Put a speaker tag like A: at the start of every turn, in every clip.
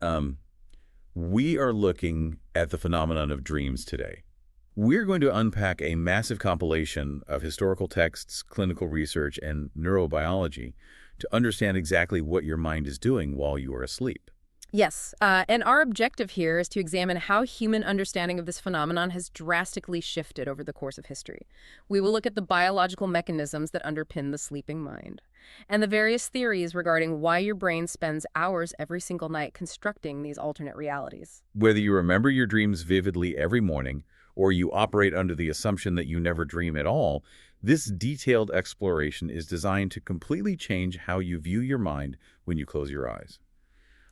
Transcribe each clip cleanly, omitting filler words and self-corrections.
A: Um, we are looking at the phenomenon of dreams today. We're going to unpack a massive compilation of historical texts, clinical research, and neurobiology to understand exactly what your mind is doing while you are asleep.
B: Yes, and our objective here is to examine how human understanding of this phenomenon has drastically shifted over the course of history. We will look at the biological mechanisms that underpin the sleeping mind, and the various theories regarding why your brain spends hours every single night constructing these alternate realities.
A: Whether you remember your dreams vividly every morning or you operate under the assumption that you never dream at all, this detailed exploration is designed to completely change how you view your mind when you close your eyes.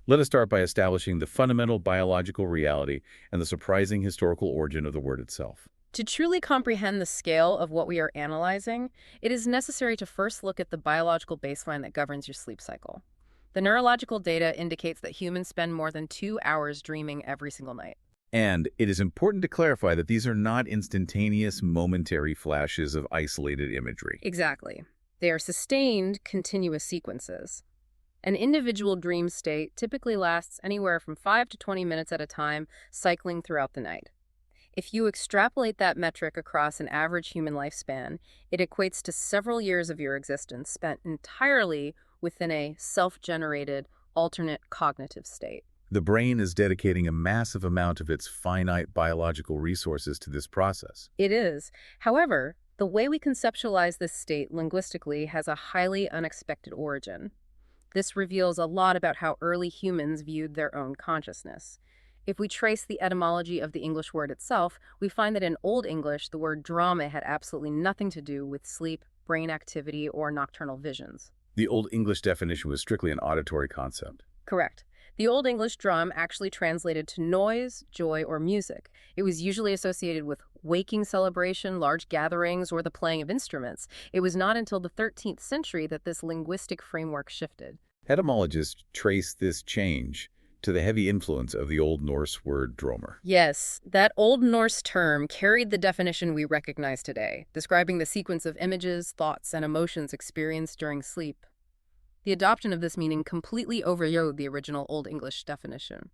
A: Let us start by establishing the fundamental biological reality and the surprising historical origin of the word itself.
B: To truly comprehend the scale of what we are analyzing, it is necessary to first look at the biological baseline that governs your sleep cycle. The neurological data indicates that humans spend more than 2 hours dreaming every single night.
A: And it is important to clarify that these are not instantaneous, momentary flashes of isolated imagery.
B: Exactly. They are sustained, continuous sequences. An individual dream state typically lasts anywhere from 5 to 20 minutes at a time, cycling throughout the night. If you extrapolate that metric across an average human lifespan, it equates to several years of your existence spent entirely within a self-generated, alternate cognitive state.
A: The brain is dedicating a massive amount of its finite biological resources to this process.
B: It is. However, the way we conceptualize this state linguistically has a highly unexpected origin. This reveals a lot about how early humans viewed their own consciousness. If we trace the etymology of the English word itself, we find that in Old English, the word drama had absolutely nothing to do with sleep, brain activity, or nocturnal visions.
A: The Old English definition was strictly an auditory concept.
B: Correct. The Old English drum actually translated to noise, joy, or music. It was usually associated with waking celebration, large gatherings, or the playing of instruments. It was not until the 13th century that this linguistic framework shifted.
A: Etymologists trace this change to the heavy influence of the Old Norse word dromer.
B: Yes, that Old Norse term carried the definition we recognize today, describing the sequence of images, thoughts, and emotions experienced during sleep. The adoption of this meaning completely overrode the original Old English definition.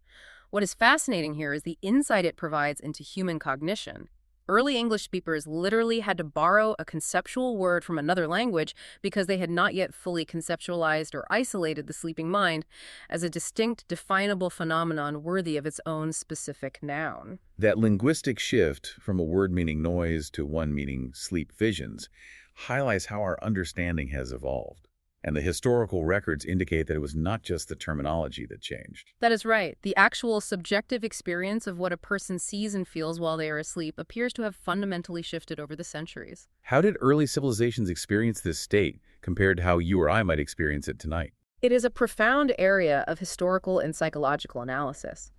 B: What is fascinating here is the insight it provides into human cognition. Early English speakers literally had to borrow a conceptual word from another language because they had not yet fully conceptualized or isolated the sleeping mind as a distinct, definable phenomenon worthy of its own specific noun.
A: That linguistic shift from a word meaning noise to one meaning sleep visions highlights how our understanding has evolved. And the historical records indicate that it was not just the terminology that changed.
B: That is right. The actual subjective experience of what a person sees and feels while they are asleep appears to have fundamentally shifted over the centuries.
A: How did early civilizations experience this state compared to how you or I might experience it tonight?
B: It is a profound area of historical and psychological analysis.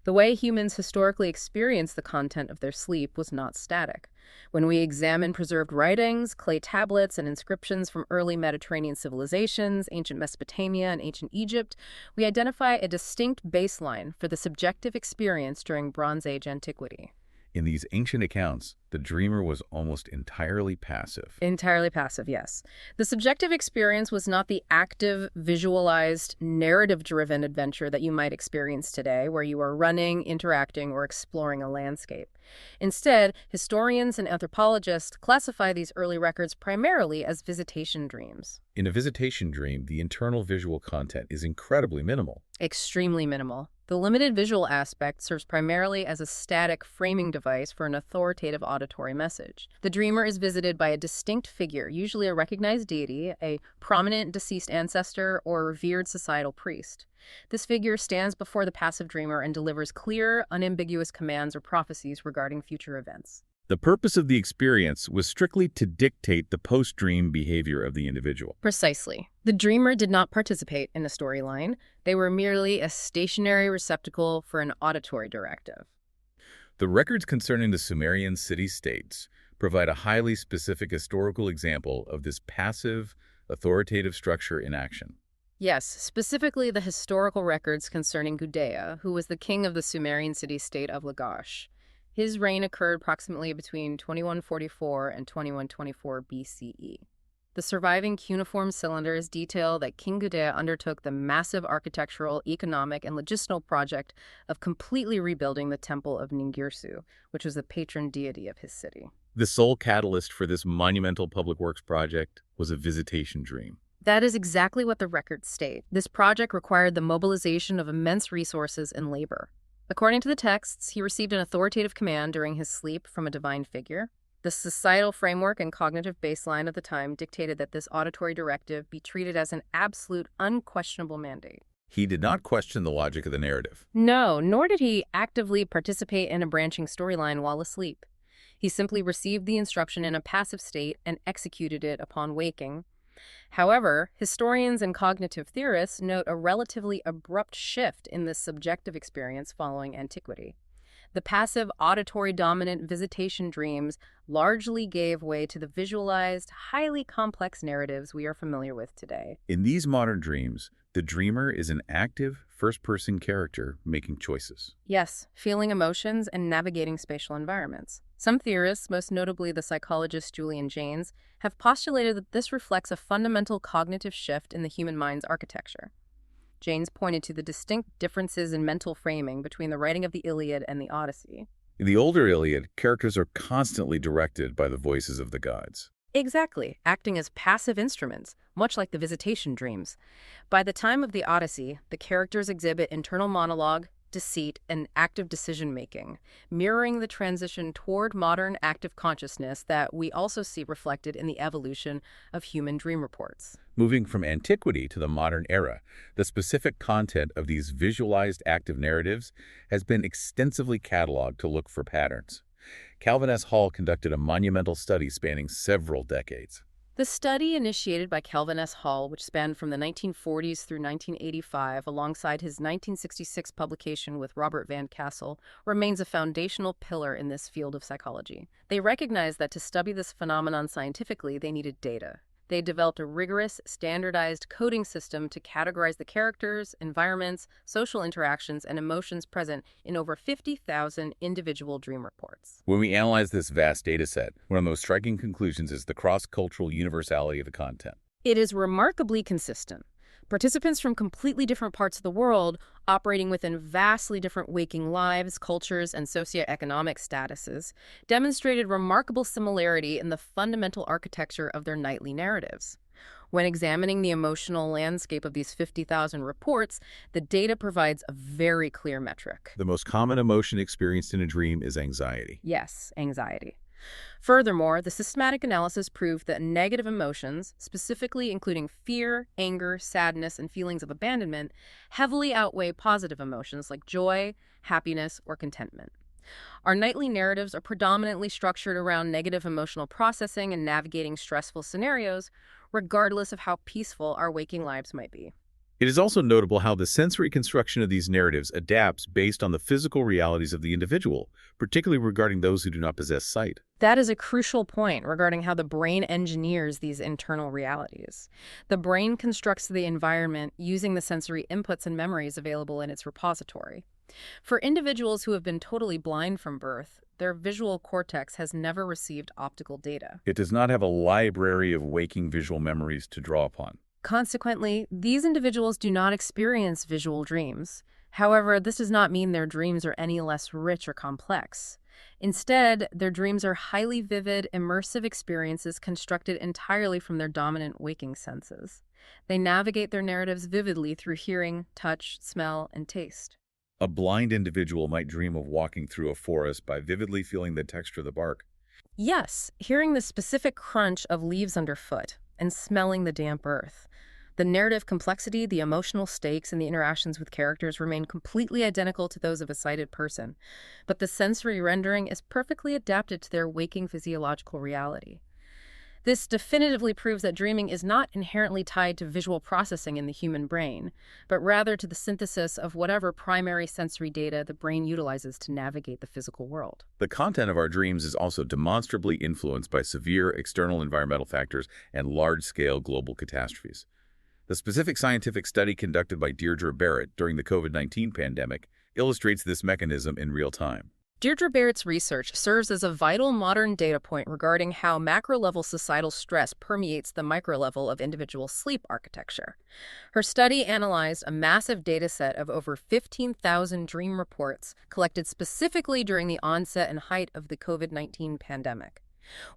B: The way humans historically experienced the content of their sleep was not static. When we examine preserved writings, clay tablets, and inscriptions from early Mediterranean civilizations, ancient Mesopotamia, and ancient Egypt, we identify a distinct baseline for the subjective experience during Bronze Age antiquity.
A: In these ancient accounts, the dreamer was almost entirely passive.
B: Entirely passive, yes. The subjective experience was not the active, visualized, narrative-driven adventure that you might experience today, where you are running, interacting, or exploring a landscape. Instead, historians and anthropologists classify these early records primarily as visitation dreams.
A: In a visitation dream, the internal visual content is incredibly minimal.
B: Extremely minimal. The limited visual aspect serves primarily as a static framing device for an authoritative auditory message. The dreamer is visited by a distinct figure, usually a recognized deity, a prominent deceased ancestor, or a revered societal priest. This figure stands before the passive dreamer and delivers clear, unambiguous commands or prophecies regarding future events.
A: The purpose of the experience was strictly to dictate the post-dream behavior of the individual.
B: Precisely. The dreamer did not participate in a storyline. They were merely a stationary receptacle for an auditory directive.
A: The records concerning the Sumerian city-states provide a highly specific historical example of this passive, authoritative structure in action.
B: Yes, specifically the historical records concerning Gudea, who was the king of the Sumerian city-state of Lagash. His reign occurred approximately between 2144 and 2124 BCE. The surviving cuneiform cylinders detail that King Gudea undertook the massive architectural, economic, and logistical project of completely rebuilding the temple of Ningirsu, which was the patron deity of his city.
A: The sole catalyst for this monumental public works project was a visitation dream.
B: That is exactly what the records state. This project required the mobilization of immense resources and labor. According to the texts, he received an authoritative command during his sleep from a divine figure. The societal framework and cognitive baseline of the time dictated that this auditory directive be treated as an absolute, unquestionable mandate.
A: He did not question the logic of the narrative.
B: No, nor did he actively participate in a branching storyline while asleep. He simply received the instruction in a passive state and executed it upon waking. However, historians and cognitive theorists note a relatively abrupt shift in this subjective experience following antiquity. The passive, auditory-dominant visitation dreams largely gave way to the visualized, highly complex narratives we are familiar with today.
A: In these modern dreams, the dreamer is an active, first-person character making choices.
B: Yes, feeling emotions and navigating spatial environments. Some theorists, most notably the psychologist Julian Jaynes, have postulated that this reflects a fundamental cognitive shift in the human mind's architecture. Jaynes pointed to the distinct differences in mental framing between the writing of the Iliad and the Odyssey.
A: In the older Iliad, characters are constantly directed by the voices of the gods.
B: Exactly, acting as passive instruments, much like the visitation dreams. By the time of the Odyssey, the characters exhibit internal monologue, deceit, and active decision-making, mirroring the transition toward modern active consciousness that we also see reflected in the evolution of human dream reports.
A: Moving from antiquity to the modern era, the specific content of these visualized active narratives has been extensively cataloged to look for patterns. Calvin S. Hall conducted a monumental study spanning several decades.
B: The study initiated by Calvin S. Hall, which spanned from the 1940s through 1985, alongside his 1966 publication with Robert Van Cassel, remains a foundational pillar in this field of psychology. They recognized that to study this phenomenon scientifically, they needed data. They developed a rigorous, standardized coding system to categorize the characters, environments, social interactions, and emotions present in over 50,000 individual dream reports.
A: When we analyze this vast data set, one of the most striking conclusions is the cross-cultural universality of the content.
B: It is remarkably consistent. Participants from completely different parts of the world, operating within vastly different waking lives, cultures, and socioeconomic statuses, demonstrated remarkable similarity in the fundamental architecture of their nightly narratives. When examining the emotional landscape of these 50,000 reports, the data provides a very clear metric.
A: The most common emotion experienced in a dream is anxiety.
B: Yes, anxiety. Furthermore, the systematic analysis proved that negative emotions, specifically including fear, anger, sadness, and feelings of abandonment, heavily outweigh positive emotions like joy, happiness, or contentment. Our nightly narratives are predominantly structured around negative emotional processing and navigating stressful scenarios, regardless of how peaceful our waking lives might be.
A: It is also notable how the sensory construction of these narratives adapts based on the physical realities of the individual, particularly regarding those who do not possess sight.
B: That is a crucial point regarding how the brain engineers these internal realities. The brain constructs the environment using the sensory inputs and memories available in its repository. For individuals who have been totally blind from birth, their visual cortex has never received optical data.
A: It does not have a library of waking visual memories to draw upon.
B: Consequently, these individuals do not experience visual dreams. However, this does not mean their dreams are any less rich or complex. Instead, their dreams are highly vivid, immersive experiences constructed entirely from their dominant waking senses. They navigate their narratives vividly through hearing, touch, smell, and taste.
A: A blind individual might dream of walking through a forest by vividly feeling the texture of the bark.
B: Yes, hearing the specific crunch of leaves underfoot and smelling the damp earth. The narrative complexity, the emotional stakes, and the interactions with characters remain completely identical to those of a sighted person, but the sensory rendering is perfectly adapted to their waking physiological reality. This definitively proves that dreaming is not inherently tied to visual processing in the human brain, but rather to the synthesis of whatever primary sensory data the brain utilizes to navigate the physical world.
A: The content of our dreams is also demonstrably influenced by severe external environmental factors and large-scale global catastrophes. The specific scientific study conducted by Deirdre Barrett during the COVID-19 pandemic illustrates this mechanism in real time.
B: Deirdre Barrett's research serves as a vital modern data point regarding how macro-level societal stress permeates the micro-level of individual sleep architecture. Her study analyzed a massive data set of over 15,000 dream reports collected specifically during the onset and height of the COVID-19 pandemic.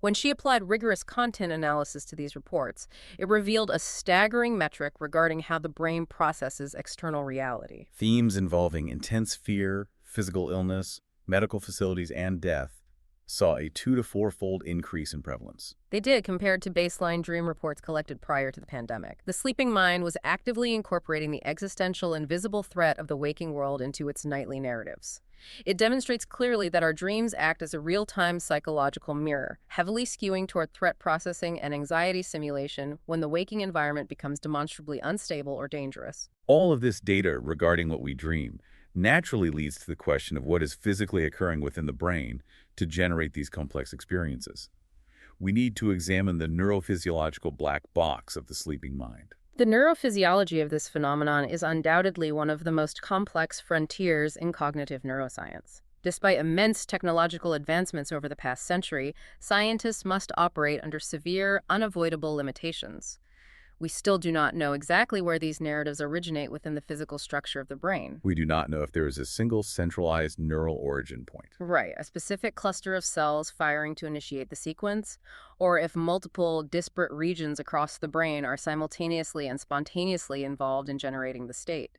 B: When she applied rigorous content analysis to these reports, it revealed a staggering metric regarding how the brain processes external reality.
A: Themes involving intense fear, physical illness, medical facilities, and death saw a 2- to 4-fold increase in prevalence.
B: They did compared to baseline dream reports collected prior to the pandemic. The sleeping mind was actively incorporating the existential and visible threat of the waking world into its nightly narratives. It demonstrates clearly that our dreams act as a real-time psychological mirror, heavily skewing toward threat processing and anxiety simulation when the waking environment becomes demonstrably unstable or dangerous.
A: All of this data regarding what we dream naturally leads to the question of what is physically occurring within the brain to generate these complex experiences. We need to examine the neurophysiological black box of the sleeping mind.
B: The neurophysiology of this phenomenon is undoubtedly one of the most complex frontiers in cognitive neuroscience. Despite immense technological advancements over the past century, scientists must operate under severe, unavoidable limitations. We still do not know exactly where these narratives originate within the physical structure of the brain.
A: We do not know if there is a single centralized neural origin point.
B: Right, a specific cluster of cells firing to initiate the sequence, or if multiple disparate regions across the brain are simultaneously and spontaneously involved in generating the state.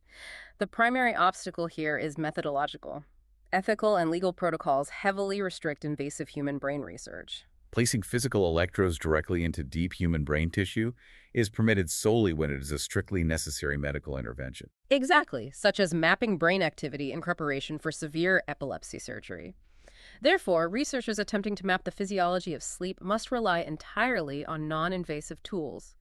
B: The primary obstacle here is methodological. Ethical and legal protocols heavily restrict invasive human brain research.
A: Placing physical electrodes directly into deep human brain tissue is permitted solely when it is a strictly necessary medical intervention.
B: Exactly, such as mapping brain activity in preparation for severe epilepsy surgery. Therefore, researchers attempting to map the physiology of sleep must rely entirely on non-invasive tools.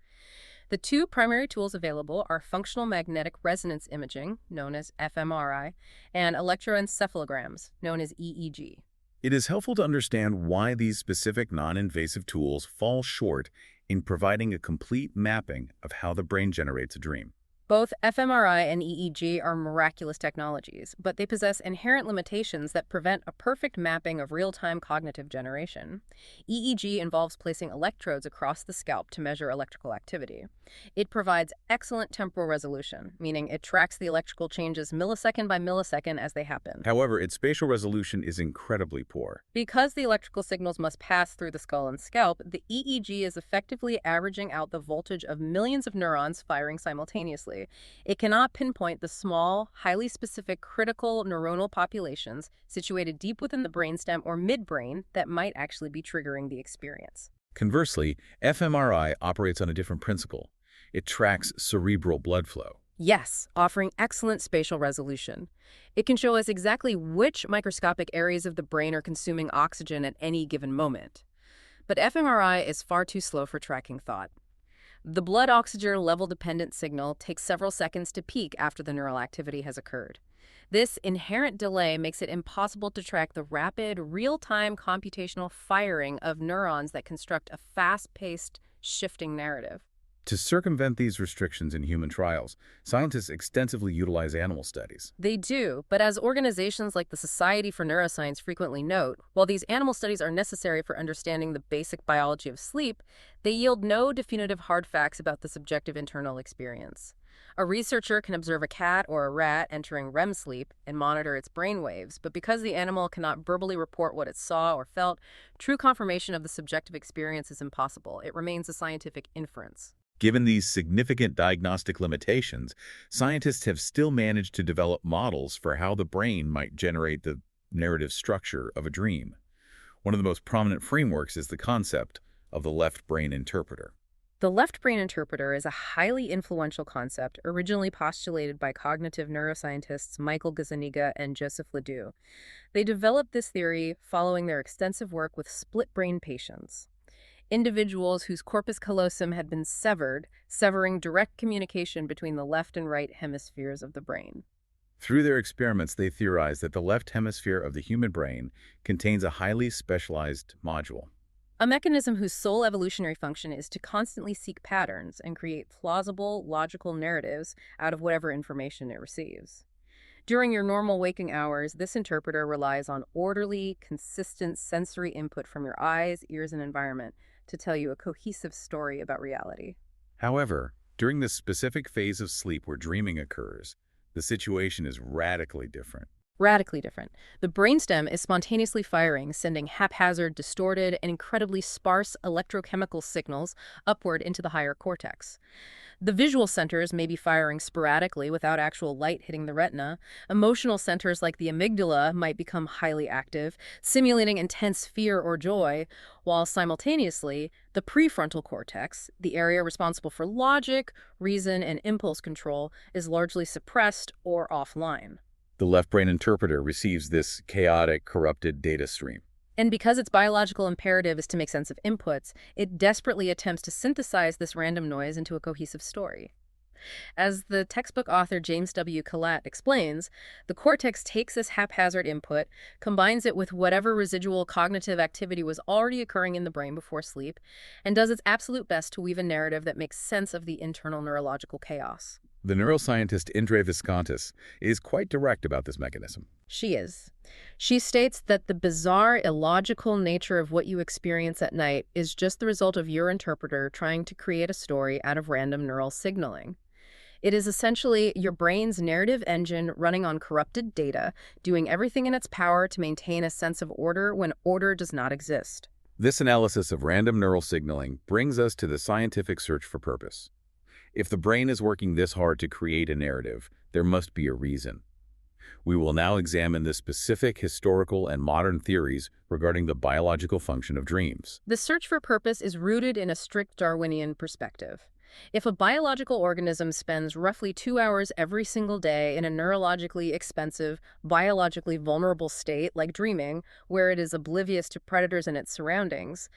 B: The two primary tools available are functional magnetic resonance imaging, known as fMRI, and electroencephalograms, known as EEG.
A: It is helpful to understand why these specific non-invasive tools fall short in providing a complete mapping of how the brain generates a dream.
B: Both fMRI and EEG are miraculous technologies, but they possess inherent limitations that prevent a perfect mapping of real-time cognitive generation. EEG involves placing electrodes across the scalp to measure electrical activity. It provides excellent temporal resolution, meaning it tracks the electrical changes millisecond by millisecond as they happen.
A: However, its spatial resolution is incredibly poor.
B: Because the electrical signals must pass through the skull and scalp, the EEG is effectively averaging out the voltage of millions of neurons firing simultaneously. It cannot pinpoint the small, highly specific critical neuronal populations situated deep within the brainstem or midbrain that might actually be triggering the experience.
A: Conversely, fMRI operates on a different principle. It tracks cerebral blood flow.
B: Yes, offering excellent spatial resolution. It can show us exactly which microscopic areas of the brain are consuming oxygen at any given moment. But fMRI is far too slow for tracking thought. The blood oxygen level-dependent signal takes several seconds to peak after the neural activity has occurred. This inherent delay makes it impossible to track the rapid, real-time computational firing of neurons that construct a fast-paced, shifting narrative.
A: To circumvent these restrictions in human trials, scientists extensively utilize animal studies.
B: They do, but as organizations like the Society for Neuroscience frequently note, while these animal studies are necessary for understanding the basic biology of sleep, they yield no definitive hard facts about the subjective internal experience. A researcher can observe a cat or a rat entering REM sleep and monitor its brain waves, but because the animal cannot verbally report what it saw or felt, true confirmation of the subjective experience is impossible. It remains a scientific inference.
A: Given these significant diagnostic limitations, scientists have still managed to develop models for how the brain might generate the narrative structure of a dream. One of the most prominent frameworks is the concept of the left brain interpreter.
B: The left brain interpreter is a highly influential concept originally postulated by cognitive neuroscientists Michael Gazzaniga and Joseph Ledoux. They developed this theory following their extensive work with split brain patients. Individuals whose corpus callosum had been severed, severing direct communication between the left and right hemispheres of the brain.
A: Through their experiments, they theorized that the left hemisphere of the human brain contains a highly specialized module.
B: A mechanism whose sole evolutionary function is to constantly seek patterns and create plausible, logical narratives out of whatever information it receives. During your normal waking hours, this interpreter relies on orderly, consistent sensory input from your eyes, ears, and environment to tell you a cohesive story about reality.
A: However, during the specific phase of sleep where dreaming occurs, the situation is radically different.
B: Radically different. The brainstem is spontaneously firing, sending haphazard, distorted, and incredibly sparse electrochemical signals upward into the higher cortex. The visual centers may be firing sporadically without actual light hitting the retina. Emotional centers like the amygdala might become highly active, simulating intense fear or joy, while simultaneously, the prefrontal cortex, the area responsible for logic, reason, and impulse control, is largely suppressed or offline.
A: The left brain interpreter receives this chaotic, corrupted data stream.
B: And because its biological imperative is to make sense of inputs, it desperately attempts to synthesize this random noise into a cohesive story. As the textbook author James W. Collette explains, the cortex takes this haphazard input, combines it with whatever residual cognitive activity was already occurring in the brain before sleep, and does its absolute best to weave a narrative that makes sense of the internal neurological chaos.
A: The neuroscientist Indre Viscontis is quite direct about this mechanism.
B: She is. She states that the bizarre, illogical nature of what you experience at night is just the result of your interpreter trying to create a story out of random neural signaling. It is essentially your brain's narrative engine running on corrupted data, doing everything in its power to maintain a sense of order when order does not exist.
A: This analysis of random neural signaling brings us to the scientific search for purpose. If the brain is working this hard to create a narrative, there must be a reason. We will now examine the specific historical and modern theories regarding the biological function of dreams.
B: The search for purpose is rooted in a strict Darwinian perspective. If a biological organism spends roughly 2 hours every single day in a neurologically expensive, biologically vulnerable state like dreaming, where it is oblivious to predators and its surroundings,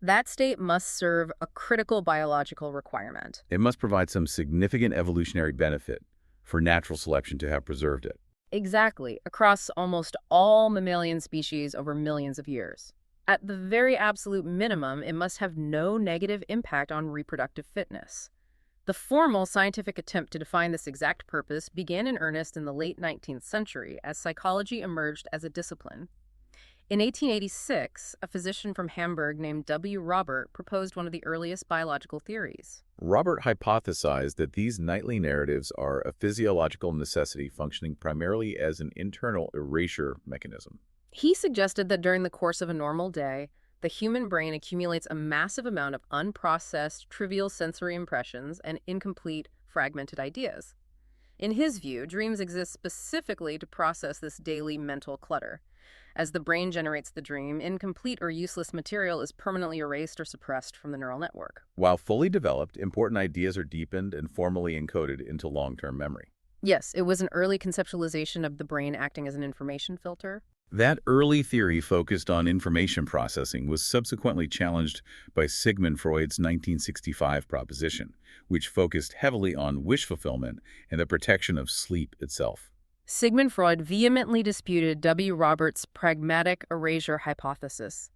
B: that state must serve a critical biological requirement.
A: It must provide some significant evolutionary benefit for natural selection to have preserved it.
B: Exactly, across almost all mammalian species over millions of years. At the very absolute minimum, it must have no negative impact on reproductive fitness. The formal scientific attempt to define this exact purpose began in earnest in the late 19th century as psychology emerged as a discipline. In 1886, a physician from Hamburg named W. Robert proposed one of the earliest biological theories.
A: Robert hypothesized that these nightly narratives are a physiological necessity functioning primarily as an internal erasure mechanism.
B: He suggested that during the course of a normal day, the human brain accumulates a massive amount of unprocessed, trivial sensory impressions and incomplete, fragmented ideas. In his view, dreams exist specifically to process this daily mental clutter. As the brain generates the dream, incomplete or useless material is permanently erased or suppressed from the neural network.
A: While fully developed, important ideas are deepened and formally encoded into long-term memory.
B: Yes, it was an early conceptualization of the brain acting as an information filter.
A: That early theory focused on information processing was subsequently challenged by Sigmund Freud's 1965 proposition, which focused heavily on wish fulfillment and the protection of sleep itself.
B: Sigmund Freud vehemently disputed W. Roberts' pragmatic erasure hypothesis.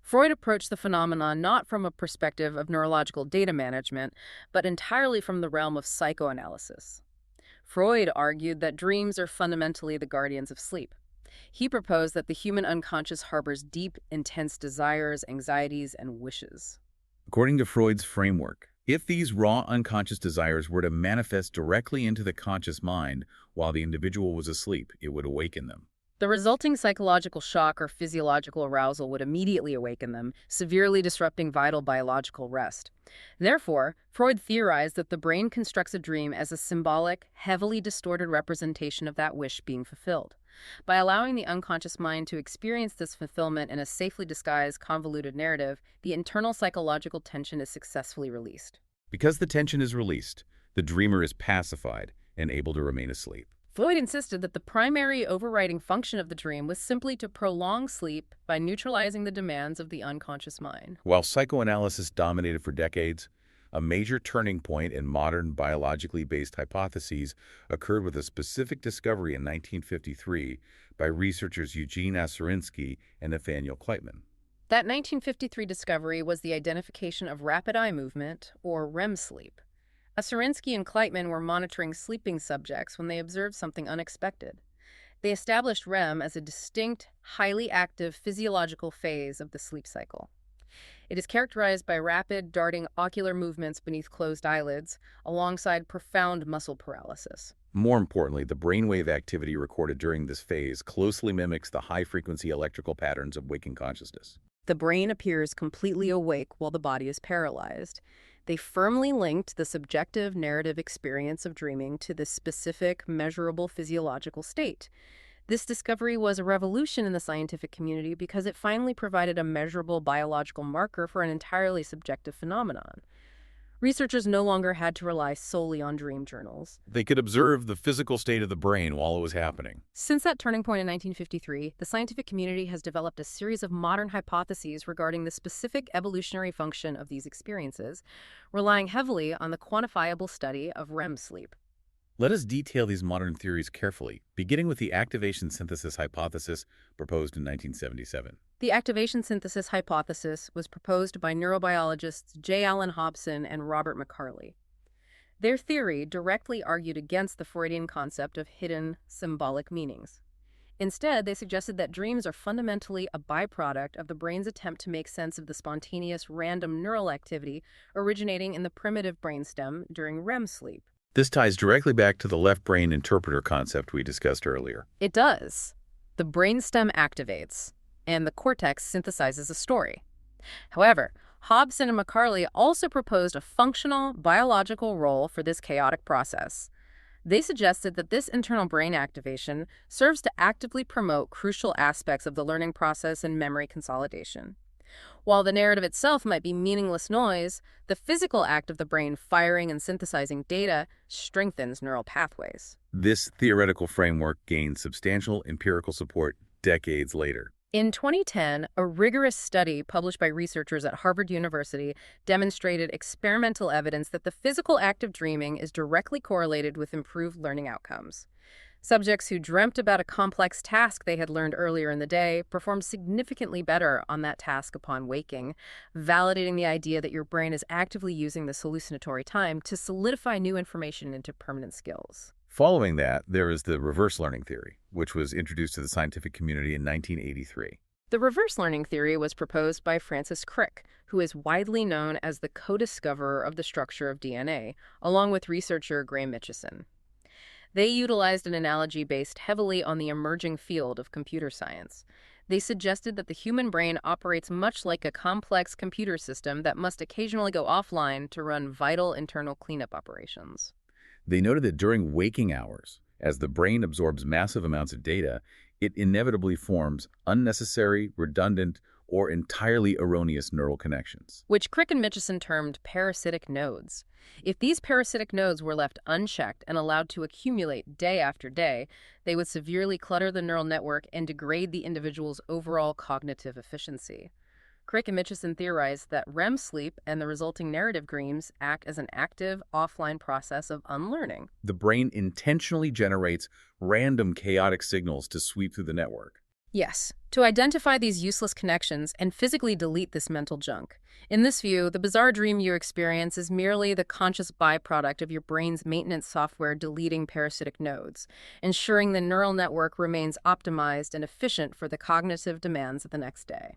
B: Freud approached the phenomenon not from a perspective of neurological data management, but entirely from the realm of psychoanalysis. Freud argued that dreams are fundamentally the guardians of sleep. He proposed that the human unconscious harbors deep, intense desires, anxieties, and wishes.
A: According to Freud's framework, if these raw unconscious desires were to manifest directly into the conscious mind while the individual was asleep, it would awaken them.
B: The resulting psychological shock or physiological arousal would immediately awaken them, severely disrupting vital biological rest. Therefore, Freud theorized that the brain constructs a dream as a symbolic, heavily distorted representation of that wish being fulfilled. By allowing the unconscious mind to experience this fulfillment in a safely disguised, convoluted narrative, the internal psychological tension is successfully released.
A: Because the tension is released, the dreamer is pacified and able to remain asleep.
B: Freud insisted that the primary overriding function of the dream was simply to prolong sleep by neutralizing the demands of the unconscious mind.
A: While psychoanalysis dominated for decades, a major turning point in modern biologically based hypotheses occurred with a specific discovery in 1953 by researchers Eugene Osorinsky and Nathaniel Kleitman.
B: That 1953 discovery was the identification of rapid eye movement, or REM sleep, Oserinsky and Kleitman were monitoring sleeping subjects when they observed something unexpected. They established REM as a distinct, highly active physiological phase of the sleep cycle. It is characterized by rapid, darting ocular movements beneath closed eyelids, alongside profound muscle paralysis.
A: More importantly, the brainwave activity recorded during this phase closely mimics the high-frequency electrical patterns of waking consciousness.
B: The brain appears completely awake while the body is paralyzed. They firmly linked the subjective narrative experience of dreaming to the specific, measurable physiological state. This discovery was a revolution in the scientific community because it finally provided a measurable biological marker for an entirely subjective phenomenon. Researchers no longer had to rely solely on dream journals.
A: They could observe the physical state of the brain while it was happening.
B: Since that turning point in 1953, the scientific community has developed a series of modern hypotheses regarding the specific evolutionary function of these experiences, relying heavily on the quantifiable study of REM sleep.
A: Let us detail these modern theories carefully, beginning with the activation synthesis hypothesis proposed in 1977.
B: The activation synthesis hypothesis was proposed by neurobiologists J. Allen Hobson and Robert McCarley. Their theory directly argued against the Freudian concept of hidden symbolic meanings. Instead, they suggested that dreams are fundamentally a byproduct of the brain's attempt to make sense of the spontaneous, random neural activity originating in the primitive brainstem during REM sleep.
A: This ties directly back to the left brain interpreter concept we discussed earlier.
B: It does. The brainstem activates, and the cortex synthesizes a story. However, Hobson and McCarley also proposed a functional, biological role for this chaotic process. They suggested that this internal brain activation serves to actively promote crucial aspects of the learning process and memory consolidation. While the narrative itself might be meaningless noise, the physical act of the brain firing and synthesizing data strengthens neural pathways.
A: This theoretical framework gained substantial empirical support decades later.
B: In 2010, a rigorous study published by researchers at Harvard University demonstrated experimental evidence that the physical act of dreaming is directly correlated with improved learning outcomes. Subjects who dreamt about a complex task they had learned earlier in the day performed significantly better on that task upon waking, validating the idea that your brain is actively using this hallucinatory time to solidify new information into permanent skills.
A: Following that, there is the reverse learning theory, which was introduced to the scientific community in 1983.
B: The reverse learning theory was proposed by Francis Crick, who is widely known as the co-discoverer of the structure of DNA, along with researcher Graham Mitchison. They utilized an analogy based heavily on the emerging field of computer science. They suggested that the human brain operates much like a complex computer system that must occasionally go offline to run vital internal cleanup operations.
A: They noted that during waking hours, as the brain absorbs massive amounts of data, it inevitably forms unnecessary, redundant, or entirely erroneous neural connections,
B: which Crick and Mitchison termed parasitic nodes. If these parasitic nodes were left unchecked and allowed to accumulate day after day, they would severely clutter the neural network and degrade the individual's overall cognitive efficiency. Crick and Mitchison theorized that REM sleep and the resulting narrative dreams act as an active, offline process of unlearning.
A: The brain intentionally generates random chaotic signals to sweep through the network.
B: Yes, to identify these useless connections and physically delete this mental junk. In this view, the bizarre dream you experience is merely the conscious byproduct of your brain's maintenance software deleting parasitic nodes, ensuring the neural network remains optimized and efficient for the cognitive demands of the next day.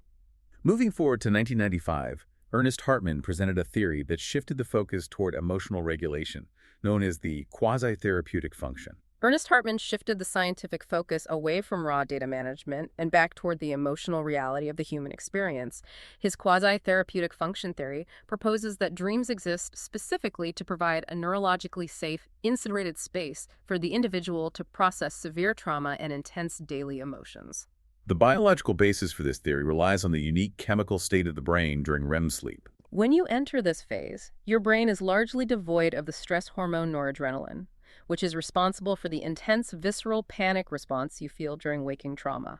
A: Moving forward to 1995, Ernest Hartman presented a theory that shifted the focus toward emotional regulation, known as the quasi-therapeutic function.
B: Ernest Hartman shifted the scientific focus away from raw data management and back toward the emotional reality of the human experience. His quasi-therapeutic function theory proposes that dreams exist specifically to provide a neurologically safe, insulated space for the individual to process severe trauma and intense daily emotions.
A: The biological basis for this theory relies on the unique chemical state of the brain during REM sleep.
B: When you enter this phase, your brain is largely devoid of the stress hormone noradrenaline, which is responsible for the intense visceral panic response you feel during waking trauma.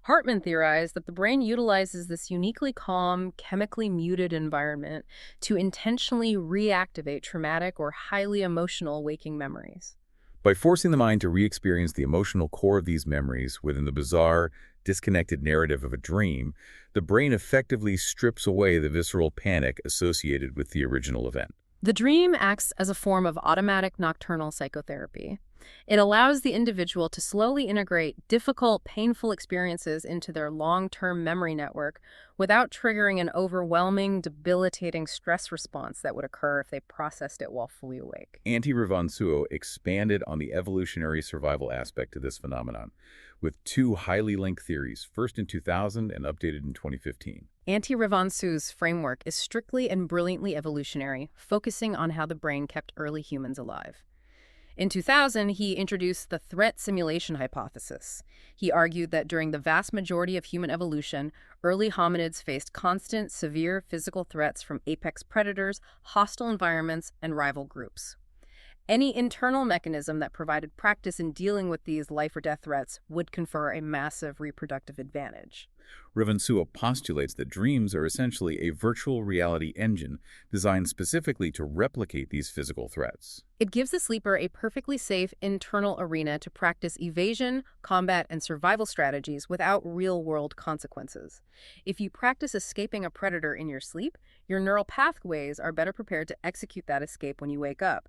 B: Hartman theorized that the brain utilizes this uniquely calm, chemically muted environment to intentionally reactivate traumatic or highly emotional waking memories.
A: By forcing the mind to re-experience the emotional core of these memories within the bizarre, disconnected narrative of a dream, the brain effectively strips away the visceral panic associated with the original event.
B: The dream acts as a form of automatic nocturnal psychotherapy. It allows the individual to slowly integrate difficult, painful experiences into their long-term memory network without triggering an overwhelming, debilitating stress response that would occur if they processed it while fully awake.
A: Anti-Ravansuo expanded on the evolutionary survival aspect of this phenomenon, with two highly linked theories, first in 2000 and updated in 2015.
B: Anti-Ravansu's framework is strictly and brilliantly evolutionary, focusing on how the brain kept early humans alive. In 2000, he introduced the threat simulation hypothesis. He argued that during the vast majority of human evolution, early hominids faced constant, severe physical threats from apex predators, hostile environments, and rival groups. Any internal mechanism that provided practice in dealing with these life-or-death threats would confer a massive reproductive advantage.
A: Ravansuo postulates that dreams are essentially a virtual reality engine designed specifically to replicate these physical threats.
B: It gives the sleeper a perfectly safe internal arena to practice evasion, combat, and survival strategies without real-world consequences. If you practice escaping a predator in your sleep, your neural pathways are better prepared to execute that escape when you wake up.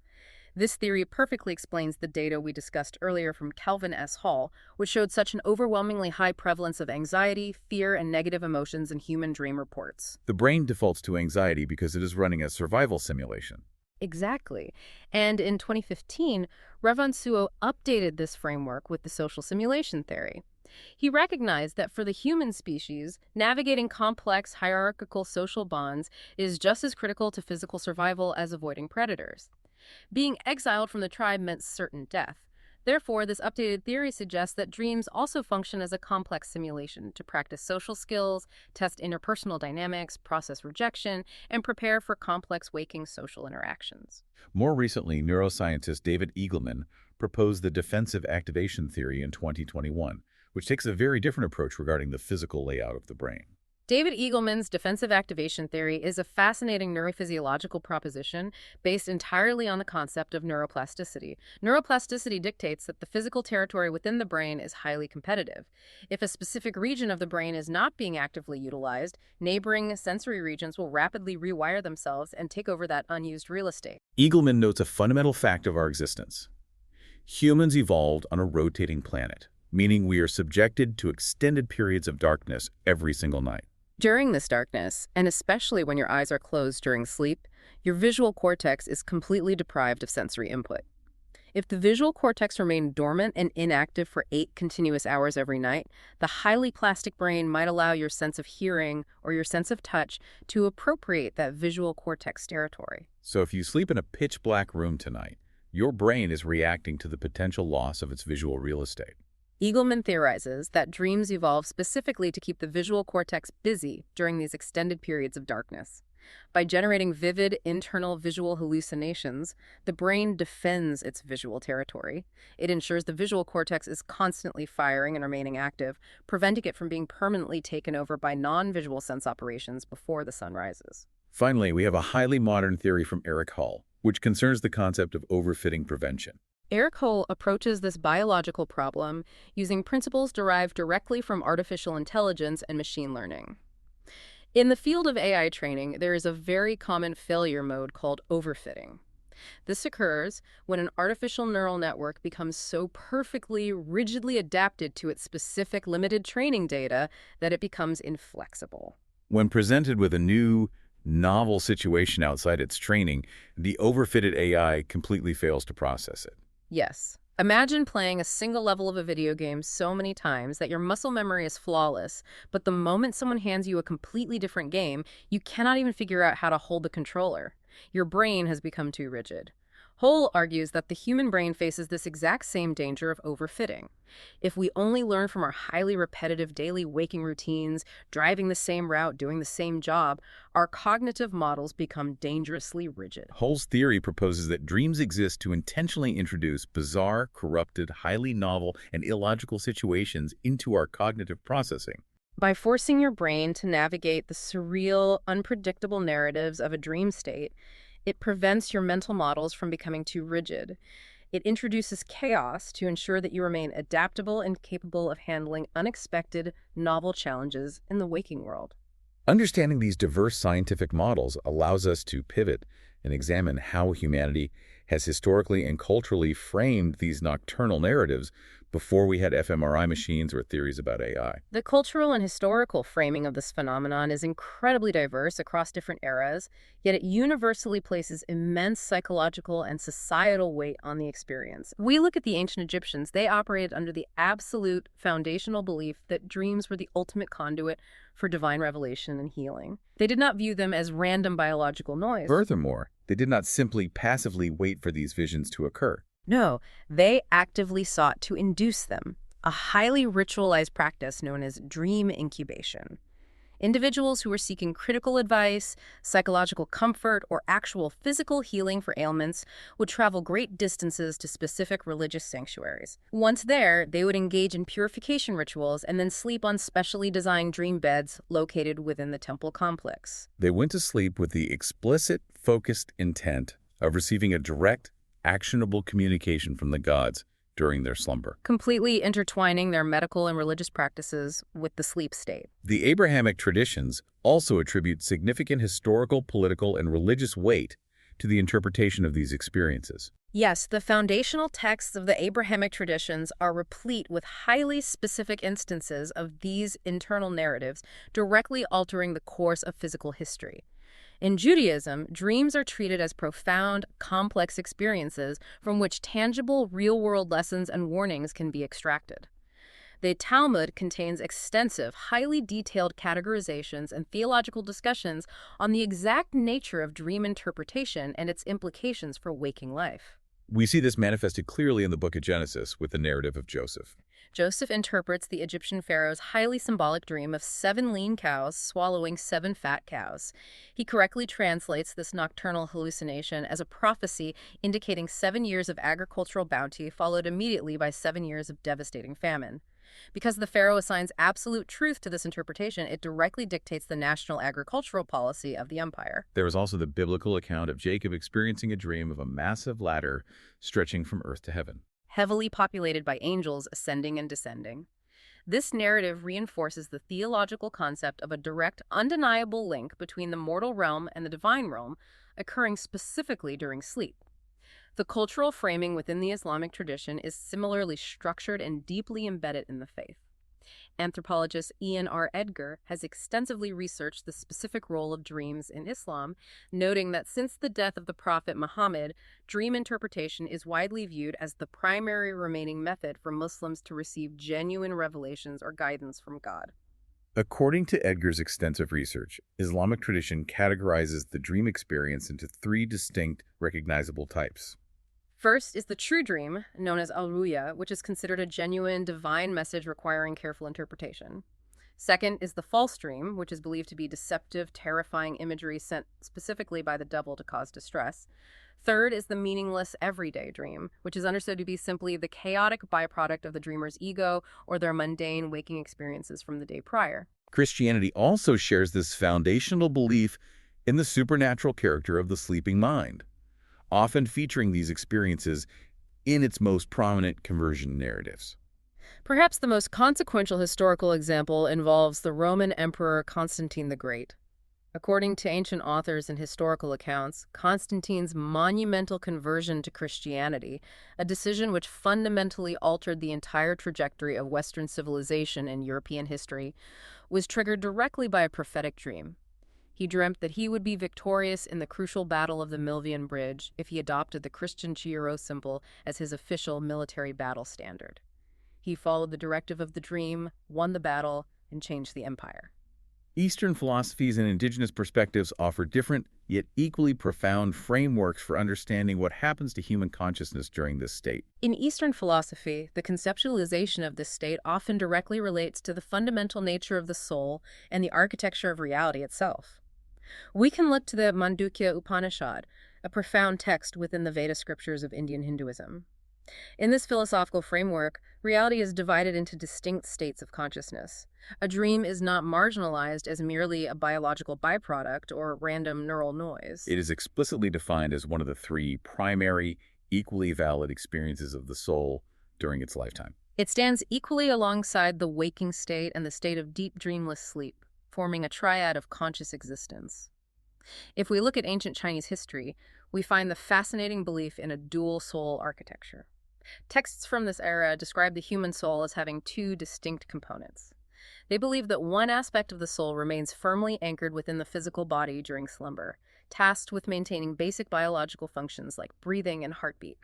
B: This theory perfectly explains the data we discussed earlier from Kelvin S. Hall, which showed such an overwhelmingly high prevalence of anxiety, fear, and negative emotions in human dream reports.
A: The brain defaults to anxiety because it is running a survival simulation.
B: Exactly. And in 2015, Ravansuo updated this framework with the social simulation theory. He recognized that for the human species, navigating complex hierarchical social bonds is just as critical to physical survival as avoiding predators. Being exiled from the tribe meant certain death. Therefore, this updated theory suggests that dreams also function as a complex simulation to practice social skills, test interpersonal dynamics, process rejection, and prepare for complex waking social interactions.
A: More recently, neuroscientist David Eagleman proposed the defensive activation theory in 2021, which takes a very different approach regarding the physical layout of the brain.
B: David Eagleman's defensive activation theory is a fascinating neurophysiological proposition based entirely on the concept of neuroplasticity. Neuroplasticity dictates that the physical territory within the brain is highly competitive. If a specific region of the brain is not being actively utilized, neighboring sensory regions will rapidly rewire themselves and take over that unused real estate.
A: Eagleman notes a fundamental fact of our existence. Humans evolved on a rotating planet, meaning we are subjected to extended periods of darkness every single night.
B: During this darkness, and especially when your eyes are closed during sleep, your visual cortex is completely deprived of sensory input. If the visual cortex remained dormant and inactive for 8 continuous hours every night, the highly plastic brain might allow your sense of hearing or your sense of touch to appropriate that visual cortex territory.
A: So if you sleep in a pitch-black room tonight, your brain is reacting to the potential loss of its visual real estate.
B: Eagleman theorizes that dreams evolve specifically to keep the visual cortex busy during these extended periods of darkness. By generating vivid internal visual hallucinations, the brain defends its visual territory. It ensures the visual cortex is constantly firing and remaining active, preventing it from being permanently taken over by non-visual sense operations before the sun rises.
A: Finally, we have a highly modern theory from Eric Hull, which concerns the concept of overfitting prevention.
B: Eric Hull approaches this biological problem using principles derived directly from artificial intelligence and machine learning. In the field of AI training, there is a very common failure mode called overfitting. This occurs when an artificial neural network becomes so perfectly, rigidly adapted to its specific limited training data that it becomes inflexible.
A: When presented with a new, novel situation outside its training, the overfitted AI completely fails to process it.
B: Yes. Imagine playing a single level of a video game so many times that your muscle memory is flawless, but the moment someone hands you a completely different game, you cannot even figure out how to hold the controller. Your brain has become too rigid. Hull argues that the human brain faces this exact same danger of overfitting. If we only learn from our highly repetitive daily waking routines, driving the same route, doing the same job, our cognitive models become dangerously rigid.
A: Hull's theory proposes that dreams exist to intentionally introduce bizarre, corrupted, highly novel, and illogical situations into our cognitive processing.
B: By forcing your brain to navigate the surreal, unpredictable narratives of a dream state, it prevents your mental models from becoming too rigid. It introduces chaos to ensure that you remain adaptable and capable of handling unexpected, novel challenges in the waking world.
A: Understanding these diverse scientific models allows us to pivot and examine how humanity has historically and culturally framed these nocturnal narratives before we had fMRI machines or theories about AI.
B: The cultural and historical framing of this phenomenon is incredibly diverse across different eras, yet it universally places immense psychological and societal weight on the experience. We look at the ancient Egyptians, they operated under the absolute foundational belief that dreams were the ultimate conduit for divine revelation and healing. They did not view them as random biological noise.
A: Furthermore, they did not simply passively wait for these visions to occur.
B: No, they actively sought to induce them, a highly ritualized practice known as dream incubation. Individuals who were seeking critical advice, psychological comfort, or actual physical healing for ailments would travel great distances to specific religious sanctuaries. Once there, they would engage in purification rituals and then sleep on specially designed dream beds located within the temple complex.
A: They went to sleep with the explicit, focused intent of receiving a direct, actionable communication from the gods during their slumber,
B: Completely intertwining their medical and religious practices with the sleep state.
A: The Abrahamic traditions also attribute significant historical, political, and religious weight to the interpretation of these experiences.
B: Yes, the foundational texts of the Abrahamic traditions are replete with highly specific instances of these internal narratives directly altering the course of physical history. In Judaism, dreams are treated as profound, complex experiences from which tangible, real-world lessons and warnings can be extracted. The Talmud contains extensive, highly detailed categorizations and theological discussions on the exact nature of dream interpretation and its implications for waking life.
A: We see this manifested clearly in the book of Genesis with the narrative of Joseph.
B: Joseph interprets the Egyptian pharaoh's highly symbolic dream of 7 lean cows swallowing 7 fat cows. He correctly translates this nocturnal hallucination as a prophecy indicating 7 years of agricultural bounty followed immediately by 7 years of devastating famine. Because the pharaoh assigns absolute truth to this interpretation, it directly dictates the national agricultural policy of the empire.
A: There is also the biblical account of Jacob experiencing a dream of a massive ladder stretching from earth to heaven,
B: Heavily populated by angels ascending and descending. This narrative reinforces the theological concept of a direct, undeniable link between the mortal realm and the divine realm, occurring specifically during sleep. The cultural framing within the Islamic tradition is similarly structured and deeply embedded in the faith. Anthropologist Ian R. Edgar has extensively researched the specific role of dreams in Islam, noting that since the death of the Prophet Muhammad, dream interpretation is widely viewed as the primary remaining method for Muslims to receive genuine revelations or guidance from God.
A: According to Edgar's extensive research, Islamic tradition categorizes the dream experience into 3 distinct, recognizable types.
B: First is the true dream, known as al-ruya, which is considered a genuine divine message requiring careful interpretation. Second is the false dream, which is believed to be deceptive, terrifying imagery sent specifically by the devil to cause distress. Third is the meaningless everyday dream, which is understood to be simply the chaotic byproduct of the dreamer's ego or their mundane waking experiences from the day prior.
A: Christianity also shares this foundational belief in the supernatural character of the sleeping mind, often featuring these experiences in its most prominent conversion narratives.
B: Perhaps the most consequential historical example involves the Roman Emperor Constantine the Great. According to ancient authors and historical accounts, Constantine's monumental conversion to Christianity, a decision which fundamentally altered the entire trajectory of Western civilization and European history, was triggered directly by a prophetic dream. He dreamt that he would be victorious in the crucial Battle of the Milvian Bridge if he adopted the Christian Chi symbol as his official military battle standard. He followed the directive of the dream, won the battle, and changed the empire.
A: Eastern philosophies and indigenous perspectives offer different, yet equally profound frameworks for understanding what happens to human consciousness during this state.
B: In Eastern philosophy, the conceptualization of this state often directly relates to the fundamental nature of the soul and the architecture of reality itself. We can look to the Mandukya Upanishad, a profound text within the Veda scriptures of Indian Hinduism. In this philosophical framework, reality is divided into distinct states of consciousness. A dream is not marginalized as merely a biological byproduct or random neural noise.
A: It is explicitly defined as one of the 3 primary, equally valid experiences of the soul during its lifetime.
B: It stands equally alongside the waking state and the state of deep dreamless sleep, forming a triad of conscious existence. If we look at ancient Chinese history, we find the fascinating belief in a dual soul architecture. Texts from this era describe the human soul as having two distinct components. They believe that one aspect of the soul remains firmly anchored within the physical body during slumber, tasked with maintaining basic biological functions like breathing and heartbeat.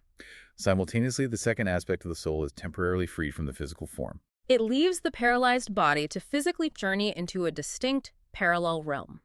A: Simultaneously, the second aspect of the soul is temporarily freed from the physical form.
B: It leaves the paralyzed body to physically journey into a distinct, parallel realm.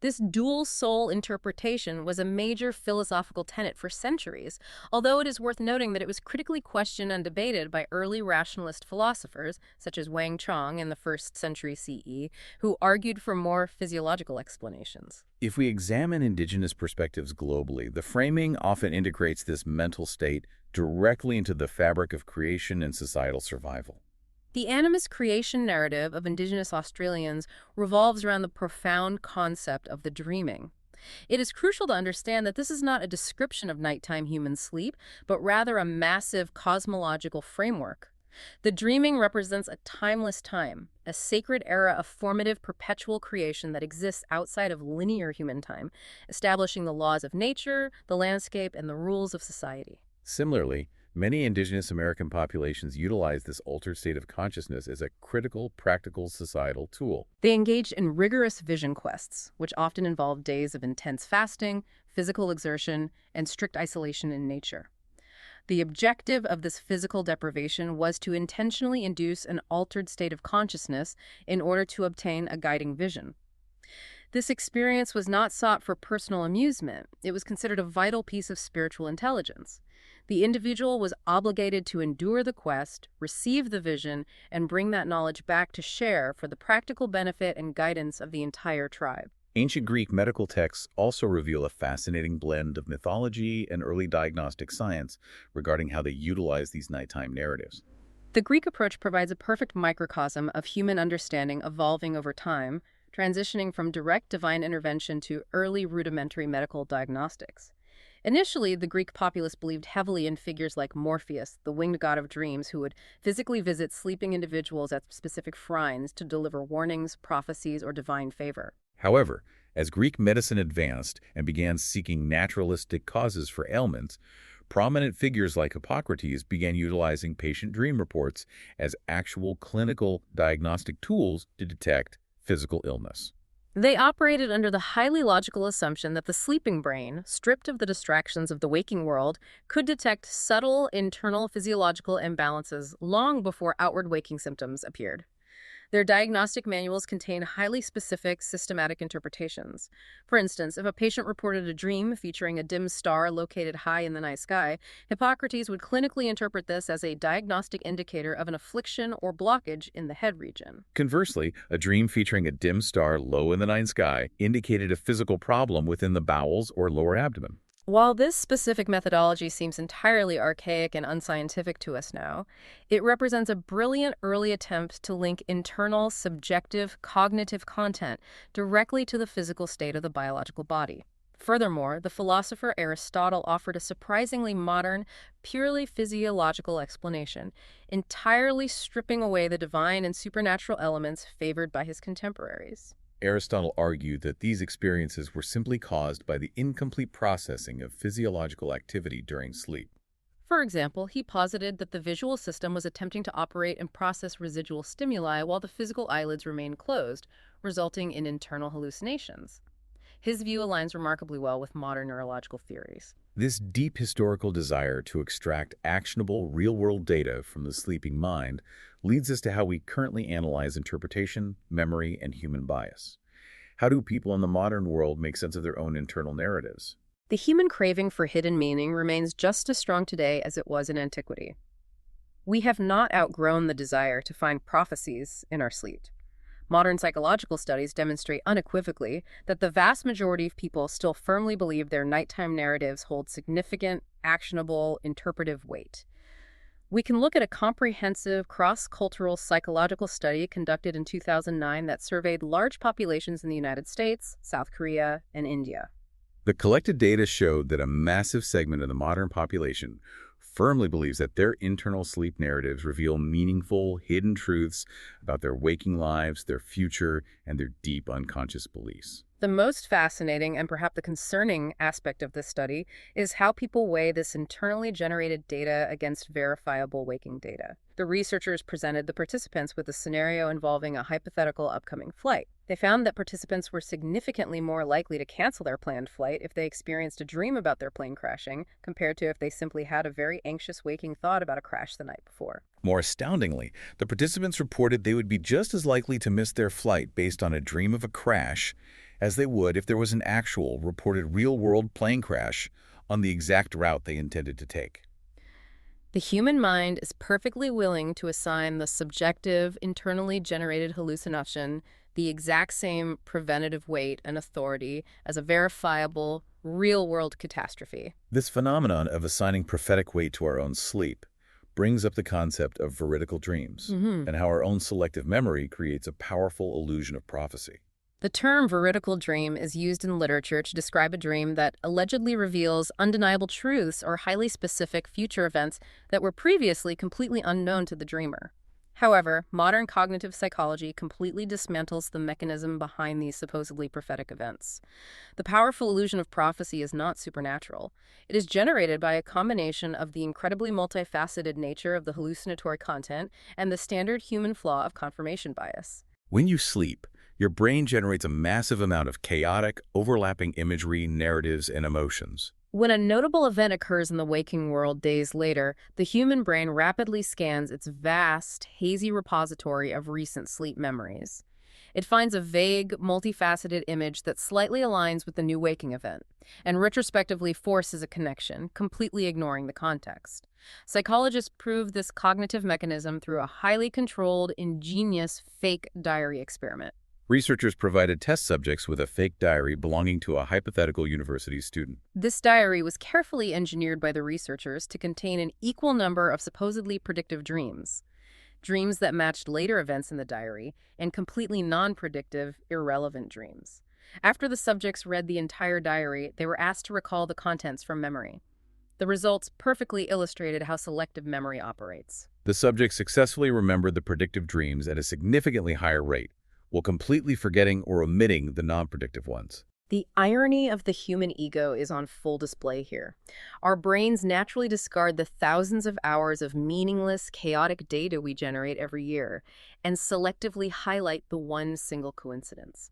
B: This dual soul interpretation was a major philosophical tenet for centuries, although it is worth noting that it was critically questioned and debated by early rationalist philosophers, such as Wang Chong in the 1st century CE, who argued for more physiological explanations.
A: If we examine indigenous perspectives globally, the framing often integrates this mental state directly into the fabric of creation and societal survival.
B: The animist creation narrative of Indigenous Australians revolves around the profound concept of the dreaming. It is crucial to understand that this is not a description of nighttime human sleep, but rather a massive cosmological framework. The dreaming represents a timeless time, a sacred era of formative perpetual creation that exists outside of linear human time, establishing the laws of nature, the landscape, and the rules of society.
A: Similarly, many indigenous American populations utilize this altered state of consciousness as a critical, practical societal tool.
B: They engaged in rigorous vision quests, which often involved days of intense fasting, physical exertion, and strict isolation in nature. The objective of this physical deprivation was to intentionally induce an altered state of consciousness in order to obtain a guiding vision. This experience was not sought for personal amusement. It was considered a vital piece of spiritual intelligence. The individual was obligated to endure the quest, receive the vision, and bring that knowledge back to share for the practical benefit and guidance of the entire tribe.
A: Ancient Greek medical texts also reveal a fascinating blend of mythology and early diagnostic science regarding how they utilize these nighttime narratives.
B: The Greek approach provides a perfect microcosm of human understanding evolving over time, transitioning from direct divine intervention to early rudimentary medical diagnostics. Initially, the Greek populace believed heavily in figures like Morpheus, the winged god of dreams, who would physically visit sleeping individuals at specific shrines to deliver warnings, prophecies, or divine favor.
A: However, as Greek medicine advanced and began seeking naturalistic causes for ailments, prominent figures like Hippocrates began utilizing patient dream reports as actual clinical diagnostic tools to detect physical illness.
B: They operated under the highly logical assumption that the sleeping brain, stripped of the distractions of the waking world, could detect subtle internal physiological imbalances long before outward waking symptoms appeared. Their diagnostic manuals contain highly specific, systematic interpretations. For instance, if a patient reported a dream featuring a dim star located high in the night sky, Hippocrates would clinically interpret this as a diagnostic indicator of an affliction or blockage in the head region.
A: Conversely, a dream featuring a dim star low in the night sky indicated a physical problem within the bowels or lower abdomen.
B: While this specific methodology seems entirely archaic and unscientific to us now, it represents a brilliant early attempt to link internal, subjective, cognitive content directly to the physical state of the biological body. Furthermore, the philosopher Aristotle offered a surprisingly modern, purely physiological explanation, entirely stripping away the divine and supernatural elements favored by his contemporaries.
A: Aristotle argued that these experiences were simply caused by the incomplete processing of physiological activity during sleep.
B: For example, he posited that the visual system was attempting to operate and process residual stimuli while the physical eyelids remained closed, resulting in internal hallucinations. His view aligns remarkably well with modern neurological theories.
A: This deep historical desire to extract actionable, real-world data from the sleeping mind leads us to how we currently analyze interpretation, memory, and human bias. How do people in the modern world make sense of their own internal narratives?
B: The human craving for hidden meaning remains just as strong today as it was in antiquity. We have not outgrown the desire to find prophecies in our sleep. Modern psychological studies demonstrate unequivocally that the vast majority of people still firmly believe their nighttime narratives hold significant, actionable, interpretive weight. We can look at a comprehensive cross-cultural psychological study conducted in 2009 that surveyed large populations in the United States, South Korea, and India.
A: The collected data showed that a massive segment of the modern population firmly believes that their internal sleep narratives reveal meaningful, hidden truths about their waking lives, their future, and their deep unconscious beliefs.
B: The most fascinating and perhaps the concerning aspect of this study is how people weigh this internally generated data against verifiable waking data. The researchers presented the participants with a scenario involving a hypothetical upcoming flight. They found that participants were significantly more likely to cancel their planned flight if they experienced a dream about their plane crashing compared to if they simply had a very anxious waking thought about a crash the night before.
A: More astoundingly, the participants reported they would be just as likely to miss their flight based on a dream of a crash as they would if there was an actual reported real-world plane crash on the exact route they intended to take.
B: The human mind is perfectly willing to assign the subjective, internally generated hallucination the exact same preventative weight and authority as a verifiable, real-world catastrophe.
A: This phenomenon of assigning prophetic weight to our own sleep brings up the concept of veridical dreams and how our own selective memory creates a powerful illusion of prophecy.
B: The term veridical dream is used in literature to describe a dream that allegedly reveals undeniable truths or highly specific future events that were previously completely unknown to the dreamer. However, modern cognitive psychology completely dismantles the mechanism behind these supposedly prophetic events. The powerful illusion of prophecy is not supernatural. It is generated by a combination of the incredibly multifaceted nature of the hallucinatory content and the standard human flaw of confirmation bias.
A: When you sleep, your brain generates a massive amount of chaotic, overlapping imagery, narratives, and emotions.
B: When a notable event occurs in the waking world days later, the human brain rapidly scans its vast, hazy repository of recent sleep memories. It finds a vague, multifaceted image that slightly aligns with the new waking event, and retrospectively forces a connection, completely ignoring the context. Psychologists prove this cognitive mechanism through a highly controlled, ingenious fake diary experiment.
A: Researchers provided test subjects with a fake diary belonging to a hypothetical university student.
B: This diary was carefully engineered by the researchers to contain an equal number of supposedly predictive dreams that matched later events in the diary, and completely non-predictive, irrelevant dreams. After the subjects read the entire diary, they were asked to recall the contents from memory. The results perfectly illustrated how selective memory operates.
A: The subjects successfully remembered the predictive dreams at a significantly higher rate, while completely forgetting or omitting the non-predictive ones.
B: The irony of the human ego is on full display here. Our brains naturally discard the thousands of hours of meaningless, chaotic data we generate every year and selectively highlight the one single coincidence.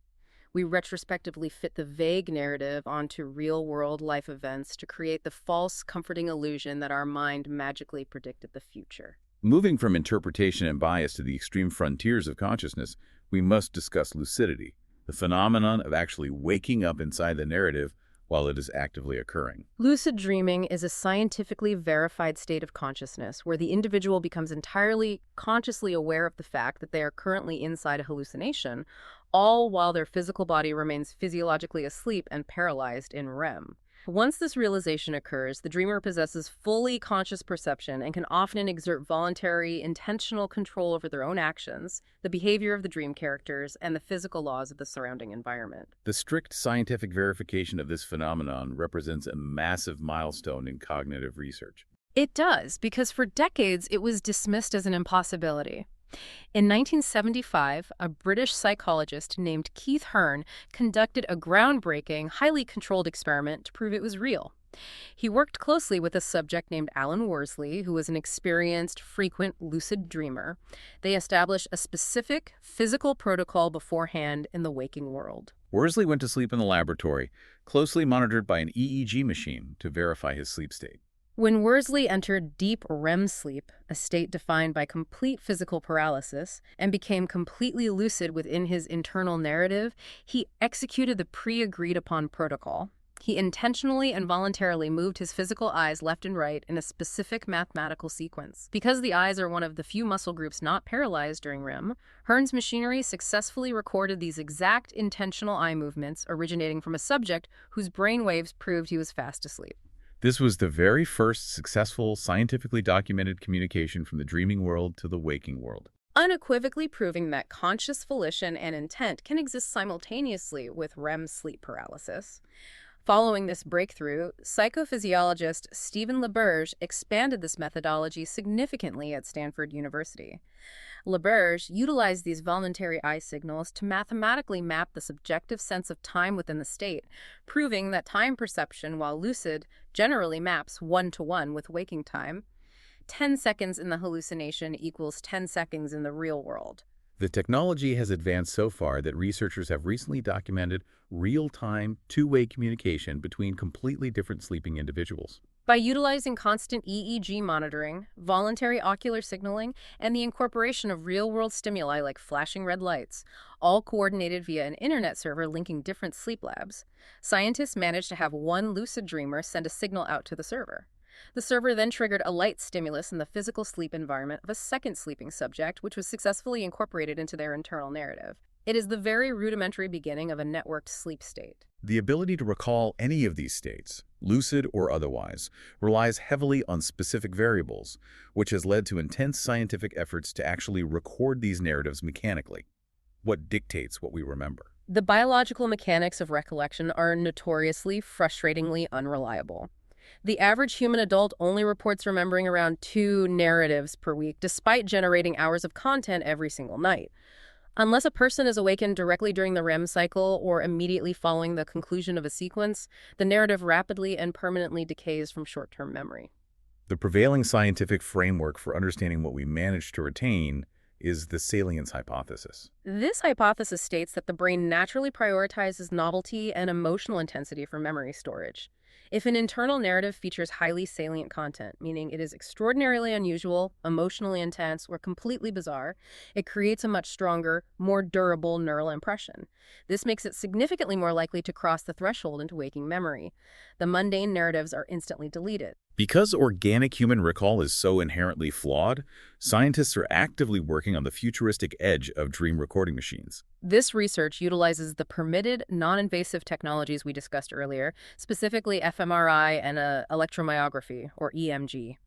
B: We retrospectively fit the vague narrative onto real-world life events to create the false, comforting illusion that our mind magically predicted the future.
A: Moving from interpretation and bias to the extreme frontiers of consciousness, we must discuss lucidity, the phenomenon of actually waking up inside the narrative while it is actively occurring.
B: Lucid dreaming is a scientifically verified state of consciousness where the individual becomes entirely consciously aware of the fact that they are currently inside a hallucination, all while their physical body remains physiologically asleep and paralyzed in REM. Once this realization occurs, the dreamer possesses fully conscious perception and can often exert voluntary, intentional control over their own actions, the behavior of the dream characters, and the physical laws of the surrounding environment.
A: The strict scientific verification of this phenomenon represents a massive milestone in cognitive research.
B: It does, because for decades it was dismissed as an impossibility. In 1975, a British psychologist named Keith Hearn conducted a groundbreaking, highly controlled experiment to prove it was real. He worked closely with a subject named Alan Worsley, who was an experienced, frequent lucid dreamer. They established a specific physical protocol beforehand in the waking world.
A: Worsley went to sleep in the laboratory, closely monitored by an EEG machine to verify his sleep state.
B: When Worsley entered deep REM sleep, a state defined by complete physical paralysis, and became completely lucid within his internal narrative, he executed the pre-agreed-upon protocol. He intentionally and voluntarily moved his physical eyes left and right in a specific mathematical sequence. Because the eyes are one of the few muscle groups not paralyzed during REM, Hearn's machinery successfully recorded these exact intentional eye movements originating from a subject whose brain waves proved he was fast asleep.
A: This was the very first successful, scientifically documented communication from the dreaming world to the waking world,
B: unequivocally proving that conscious volition and intent can exist simultaneously with REM sleep paralysis. Following this breakthrough, psychophysiologist Stephen LaBerge expanded this methodology significantly at Stanford University. Laberge utilized these voluntary eye signals to mathematically map the subjective sense of time within the state, proving that time perception, while lucid, generally maps one-to-one with waking time. 10 seconds in the hallucination equals 10 seconds in the real world.
A: The technology has advanced so far that researchers have recently documented real-time, two-way communication between completely different sleeping individuals.
B: By utilizing constant EEG monitoring, voluntary ocular signaling, and the incorporation of real-world stimuli like flashing red lights, all coordinated via an internet server linking different sleep labs, scientists managed to have one lucid dreamer send a signal out to the server. The server then triggered a light stimulus in the physical sleep environment of a second sleeping subject, which was successfully incorporated into their internal narrative. It is the very rudimentary beginning of a networked sleep state.
A: The ability to recall any of these states, lucid or otherwise, relies heavily on specific variables, which has led to intense scientific efforts to actually record these narratives mechanically. What dictates what we remember?
B: The biological mechanics of recollection are notoriously, frustratingly unreliable. The average human adult only reports remembering around 2 narratives per week, despite generating hours of content every single night. Unless a person is awakened directly during the REM cycle or immediately following the conclusion of a sequence, the narrative rapidly and permanently decays from short-term memory.
A: The prevailing scientific framework for understanding what we manage to retain is the salience hypothesis.
B: This hypothesis states that the brain naturally prioritizes novelty and emotional intensity for memory storage. If an internal narrative features highly salient content, meaning it is extraordinarily unusual, emotionally intense, or completely bizarre, it creates a much stronger, more durable neural impression. This makes it significantly more likely to cross the threshold into waking memory. The mundane narratives are instantly deleted.
A: Because organic human recall is so inherently flawed, scientists are actively working on the futuristic edge of dream recording machines.
B: This research utilizes the permitted, non-invasive technologies we discussed earlier, specifically fMRI and electromyography, or EMG.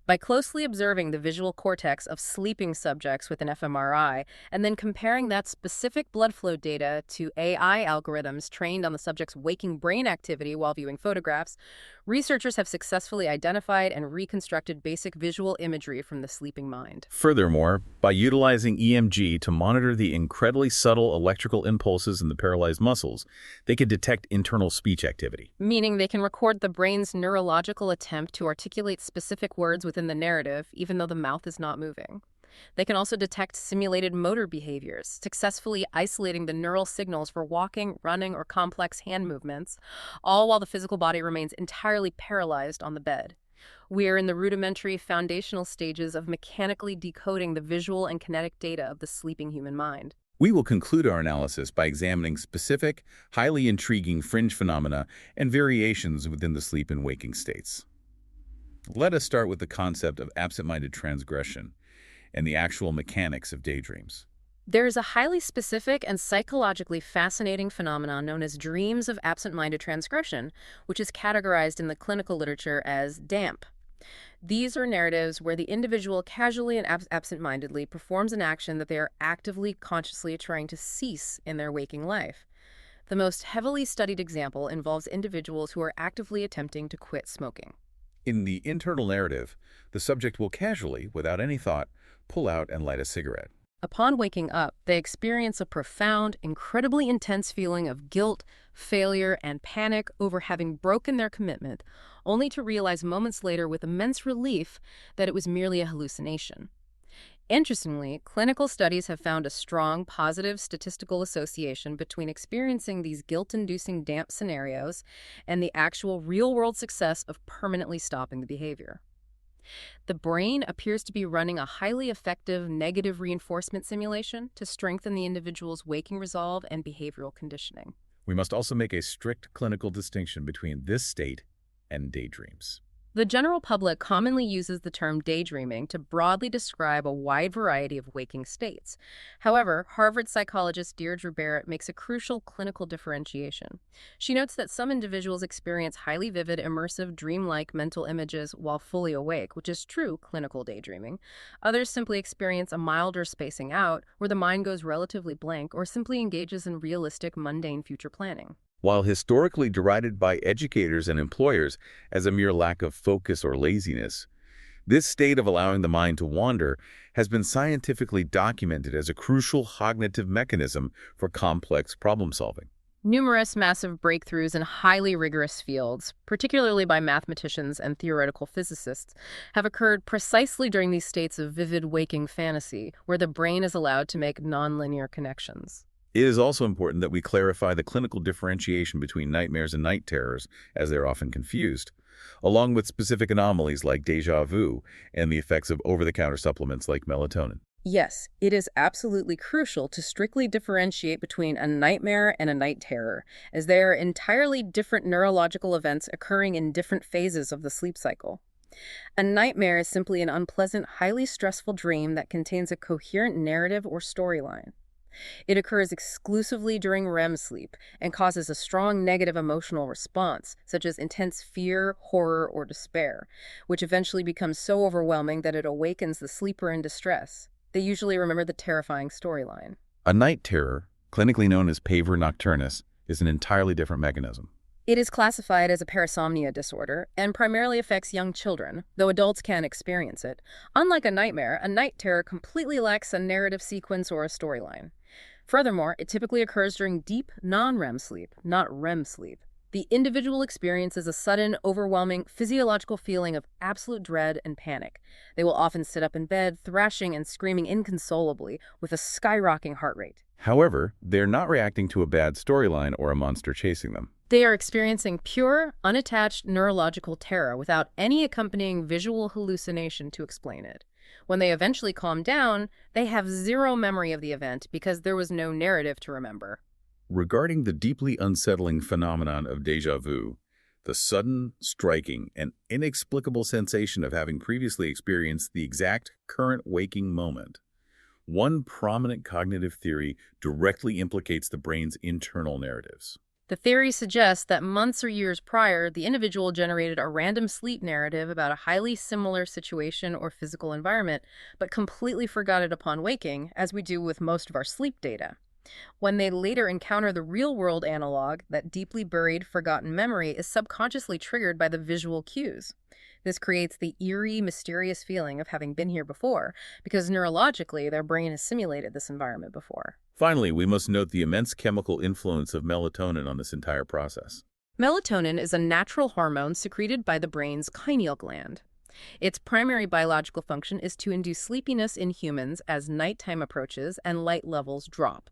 B: By closely observing the visual cortex of sleeping subjects with an fMRI and then comparing that specific blood flow data to AI algorithms trained on the subject's waking brain activity while viewing photographs, researchers have successfully identified and reconstructed basic visual imagery from the sleeping mind.
A: Furthermore, by utilizing EMG to monitor the incredibly subtle electrical impulses in the paralyzed muscles, they can detect internal speech activity.
B: Meaning they can record the brain's neurological attempt to articulate specific words within the narrative, even though the mouth is not moving. They can also detect simulated motor behaviors, successfully isolating the neural signals for walking, running, or complex hand movements, all while the physical body remains entirely paralyzed on the bed. We are in the rudimentary foundational stages of mechanically decoding the visual and kinetic data of the sleeping human mind.
A: We will conclude our analysis by examining specific, highly intriguing fringe phenomena and variations within the sleep and waking states. Let us start with the concept of absent-minded transgression and the actual mechanics of daydreams.
B: There is a highly specific and psychologically fascinating phenomenon known as dreams of absent-minded transgression, which is categorized in the clinical literature as DAMP. These are narratives where the individual casually and absent-mindedly performs an action that they are actively, consciously trying to cease in their waking life. The most heavily studied example involves individuals who are actively attempting to quit smoking.
A: In the internal narrative, the subject will casually, without any thought, pull out and light a cigarette.
B: Upon waking up, they experience a profound, incredibly intense feeling of guilt, failure, and panic over having broken their commitment, only to realize moments later with immense relief that it was merely a hallucination. Interestingly, clinical studies have found a strong positive statistical association between experiencing these guilt-inducing DAMP scenarios and the actual real-world success of permanently stopping the behavior. The brain appears to be running a highly effective negative reinforcement simulation to strengthen the individual's waking resolve and behavioral conditioning.
A: We must also make a strict clinical distinction between this state and daydreams.
B: The general public commonly uses the term daydreaming to broadly describe a wide variety of waking states. However, Harvard psychologist Deirdre Barrett makes a crucial clinical differentiation. She notes that some individuals experience highly vivid, immersive, dreamlike mental images while fully awake, which is true clinical daydreaming. Others simply experience a milder spacing out, where the mind goes relatively blank or simply engages in realistic, mundane future planning.
A: While historically derided by educators and employers as a mere lack of focus or laziness, This state of allowing the mind to wander has been scientifically documented as a crucial cognitive mechanism for complex problem solving.
B: Numerous massive breakthroughs in highly rigorous fields, particularly by mathematicians and theoretical physicists, have occurred precisely during these states of vivid waking fantasy, where the brain is allowed to make nonlinear connections.
A: It is also important that we clarify the clinical differentiation between nightmares and night terrors, as they're often confused, along with specific anomalies like déjà vu and the effects of over-the-counter supplements like melatonin.
B: Yes, it is absolutely crucial to strictly differentiate between a nightmare and a night terror, as they are entirely different neurological events occurring in different phases of the sleep cycle. A nightmare is simply an unpleasant, highly stressful dream that contains a coherent narrative or storyline. It occurs exclusively during REM sleep and causes a strong negative emotional response, such as intense fear, horror, or despair, which eventually becomes so overwhelming that it awakens the sleeper in distress. They usually remember the terrifying storyline.
A: A night terror, clinically known as pavor nocturnus, is an entirely different mechanism.
B: It is classified as a parasomnia disorder and primarily affects young children, though adults can experience it. Unlike a nightmare, a night terror completely lacks a narrative sequence or a storyline. Furthermore, it typically occurs during deep, non-REM sleep, not REM sleep. The individual experiences a sudden, overwhelming physiological feeling of absolute dread and panic. They will often sit up in bed, thrashing and screaming inconsolably, with a skyrocketing heart rate.
A: However, they're not reacting to a bad storyline or a monster chasing them.
B: They are experiencing pure, unattached neurological terror without any accompanying visual hallucination to explain it. When they eventually calm down, they have zero memory of the event because there was no narrative to remember.
A: Regarding the deeply unsettling phenomenon of déjà vu, the sudden, striking, and inexplicable sensation of having previously experienced the exact current waking moment, one prominent cognitive theory directly implicates the brain's internal narratives.
B: The theory suggests that months or years prior, the individual generated a random sleep narrative about a highly similar situation or physical environment, but completely forgot it upon waking, as we do with most of our sleep data. When they later encounter the real-world analog, that deeply buried, forgotten memory is subconsciously triggered by the visual cues. This creates the eerie, mysterious feeling of having been here before, because neurologically, their brain has simulated this environment before.
A: Finally, we must note the immense chemical influence of melatonin on this entire process.
B: Melatonin is a natural hormone secreted by the brain's pineal gland. Its primary biological function is to induce sleepiness in humans as nighttime approaches and light levels drop.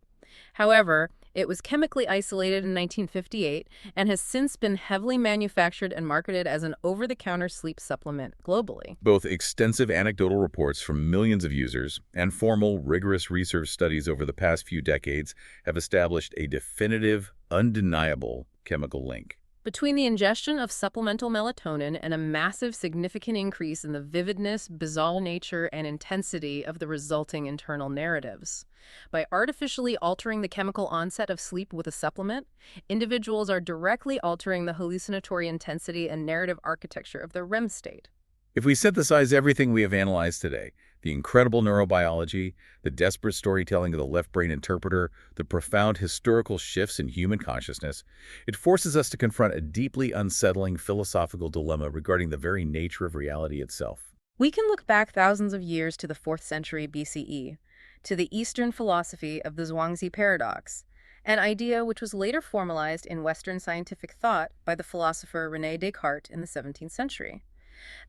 B: However, it was chemically isolated in 1958 and has since been heavily manufactured and marketed as an over-the-counter sleep supplement globally.
A: Both extensive anecdotal reports from millions of users and formal, rigorous research studies over the past few decades have established a definitive, undeniable chemical link
B: Between the ingestion of supplemental melatonin and a massive significant increase in the vividness, bizarre nature, and intensity of the resulting internal narratives. By artificially altering the chemical onset of sleep with a supplement, individuals are directly altering the hallucinatory intensity and narrative architecture of their REM state.
A: If we synthesize everything we have analyzed today, the incredible neurobiology, the desperate storytelling of the left brain interpreter, the profound historical shifts in human consciousness, it forces us to confront a deeply unsettling philosophical dilemma regarding the very nature of reality itself.
B: We can look back thousands of years to the 4th century BCE, to the Eastern philosophy of the Zhuangzi paradox, an idea which was later formalized in Western scientific thought by the philosopher René Descartes in the 17th century.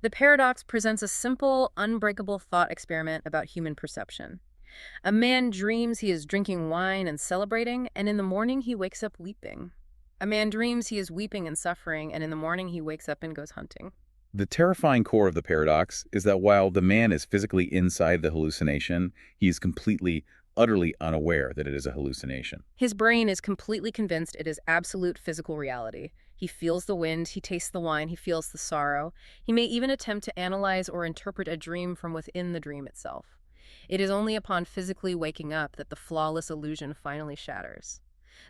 B: The paradox presents a simple, unbreakable thought experiment about human perception. A man dreams he is drinking wine and celebrating, and in the morning he wakes up weeping. A man dreams he is weeping and suffering, and in the morning he wakes up and goes hunting.
A: The terrifying core of the paradox is that while the man is physically inside the hallucination, he is completely, utterly unaware that it is a hallucination.
B: His brain is completely convinced it is absolute physical reality. He feels the wind, he tastes the wine, he feels the sorrow. He may even attempt to analyze or interpret a dream from within the dream itself. It is only upon physically waking up that the flawless illusion finally shatters.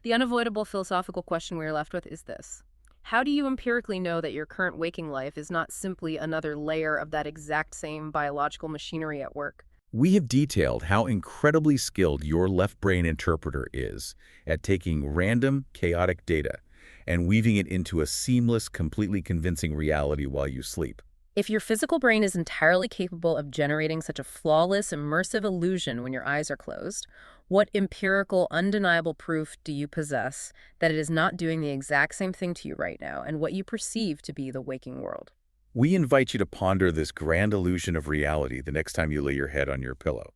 B: The unavoidable philosophical question we are left with is this: how do you empirically know that your current waking life is not simply another layer of that exact same biological machinery at work?
A: We have detailed how incredibly skilled your left brain interpreter is at taking random, chaotic data and weaving it into a seamless, completely convincing reality while you sleep.
B: If your physical brain is entirely capable of generating such a flawless, immersive illusion when your eyes are closed, what empirical, undeniable proof do you possess that it is not doing the exact same thing to you right now and what you perceive to be the waking world?
A: We invite you to ponder this grand illusion of reality the next time you lay your head on your pillow.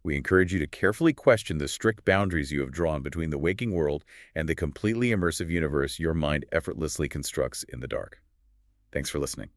A: We encourage you to carefully question the strict boundaries you have drawn between the waking world and the completely immersive universe your mind effortlessly constructs in the dark. Thanks for listening.